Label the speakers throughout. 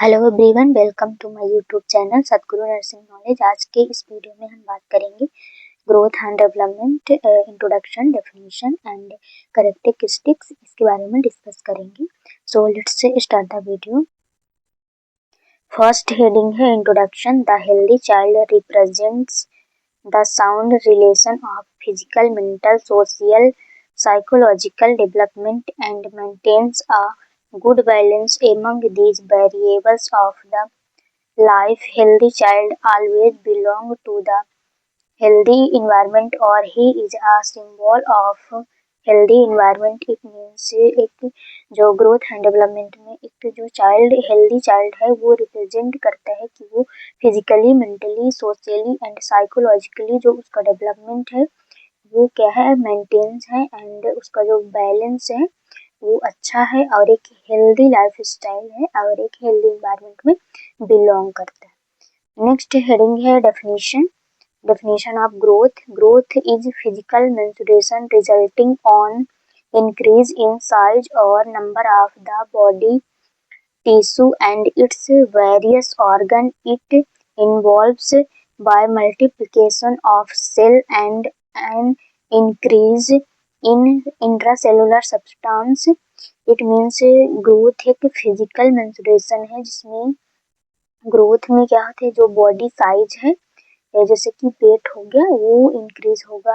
Speaker 1: Hello everyone, welcome to my YouTube channel Satguru nursing knowledge. आज के इस वीडियो में हम बात करेंगे growth and development, introduction, definition and characteristics. इसके बारे में डिस्कस करेंगे। So let's start the video. First heading है introduction. The healthy child represents the sound relation of physical, mental, social, psychological development and maintains a good balance among these variables of the life. Healthy child always belong to the healthy environment or he is a symbol of healthy environment. It means एक जो growth and development में एक जो child healthy child है वो represent करता है कि वो physically, mentally, socially and psychologically जो उसका डेवलपमेंट है वो क्या है, मेंटेन्स है एंड उसका जो बैलेंस है वो अच्छा है और एक हेल्दी लाइफ स्टाइल है और एक हेल्दी एनवायरनमेंट में बिलोंग करता है। नेक्स्ट हेडिंग है definition. Definition of growth. Growth is physical maturation resulting on increase in size or number of the body tissue and its various organ. It involves by multiplication of cell and an increase in intracellular substance. It means growth एक physical maturation है जिसमें growth में क्या होता है, जो body size है जैसे कि पेट हो गया वो इंक्रीज होगा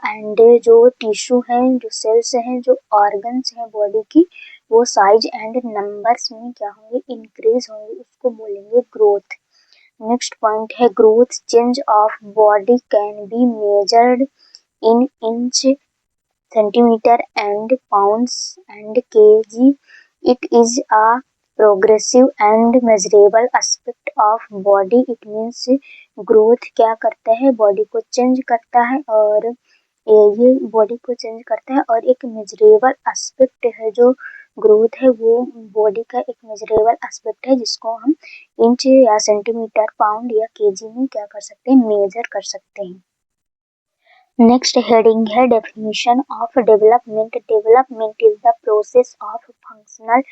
Speaker 1: एंड जो टिश्यू है, जो सेल्स हैं, जो ऑर्गन्स हैं बॉडी की वो साइज एंड नंबर्स में क्या होंगे, इंक्रीज होंगे, उसको बोलेंगे ग्रोथ। नेक्स्ट पॉइंट है growth change of body can be measured in inch, centimetre and pounds and KG. It is a progressive and measurable aspect of body. It means growth क्या करता है, बॉडी को change करता है और ये body को चेंज करता है और एक मेजरेबल एस्पेक्ट है। जो ग्रोथ है वो बॉडी का एक मेजरेबल एस्पेक्ट है जिसको हम इंच या सेंटीमीटर, पाउंड या केजी में क्या कर सकते हैं, मेजर कर सकते हैं। नेक्स्ट हेडिंग है definition of development. Development is the process of functional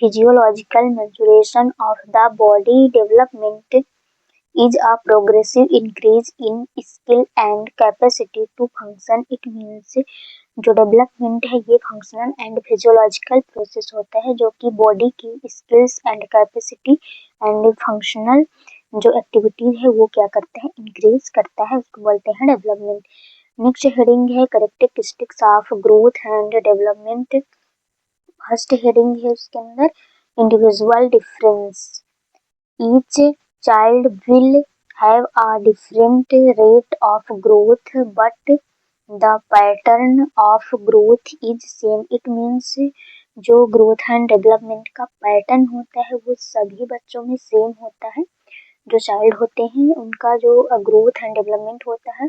Speaker 1: physiological maturation of the body. Development is a progressive increase in skill and capacity to function. It means जो डेवलपमेंट है ये functional and physiological process होता है जो कि body की skills and capacity and functional जो activity है वो क्या करता है, इंक्रीज करता है, उसको बोलते हैं डेवलपमेंट। नेक्स्ट हेडिंग है characteristics of growth and development. First heading है उसके अंदर individual difference. Each child will have a different rate of growth but the pattern of growth is same. It means जो ग्रोथ एंड डेवलपमेंट का pattern होता है वो सभी बच्चों में सेम होता है। जो चाइल्ड होते हैं उनका जो ग्रोथ एंड डेवलपमेंट होता है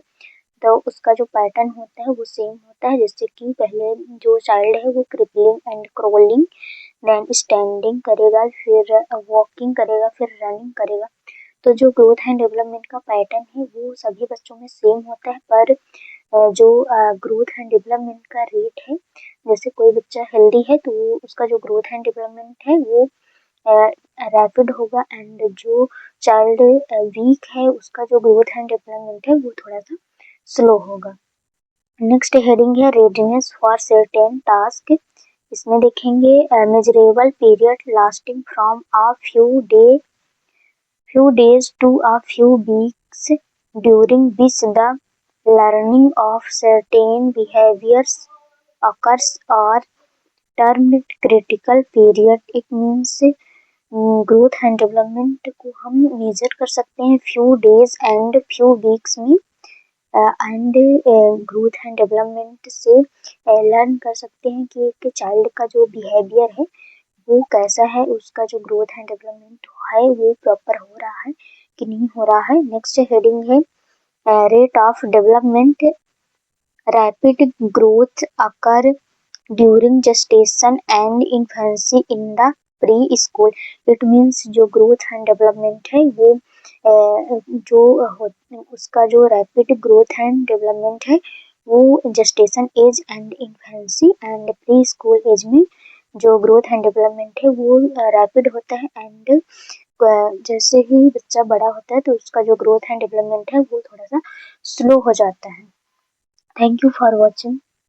Speaker 1: तो उसका जो पैटर्न होता है वो सेम होता है। जैसे कि पहले जो चाइल्ड है वो creeping and crawling, then standing करेगा, फिर वॉकिंग करेगा, फिर रनिंग करेगा। तो जो ग्रोथ एंड डेवलपमेंट का पैटर्न है वो सभी बच्चों में सेम होता है, पर जो ग्रोथ एंड डेवलपमेंट का रेट है, जैसे कोई बच्चा हेल्दी है तो उसका जो ग्रोथ एंड डेवलपमेंट है वो रैपिड होगा एंड जो चाइल्ड वीक है उसका जो ग्रोथ एंड डेवलपमेंट है वो थोड़ा सा स्लो होगा। नेक्स्ट हेडिंग है रेडीनेस फॉर सर्टेन टास्क। इसमें देखेंगे measurable period lasting from a few days to a few weeks during which the learning of certain behaviors occurs or termed critical period. It means growth and development को हम major कर सकते हैं few days and few weeks में and growth and development से learn कर सकते हैं कि एक चाइल्ड का जो बिहेवियर है वो कैसा है, उसका जो ग्रोथ एंड डेवलपमेंट है वो प्रॉपर हो रहा है कि नहीं हो रहा है। नेक्स्ट हेडिंग है rate of development. Rapid growth occur during gestation and infancy in the pre school. It means जो ग्रोथ एंड डेवलपमेंट है वो उसका जो रैपिड ग्रोथ एंड डेवलपमेंट है वो gestation age and infancy and preschool age में जो growth and development है वो रैपिड होता है एंड जैसे ही बच्चा बड़ा होता है तो उसका जो ग्रोथ एंड डेवलपमेंट है वो थोड़ा सा स्लो हो जाता है। Thank you for watching.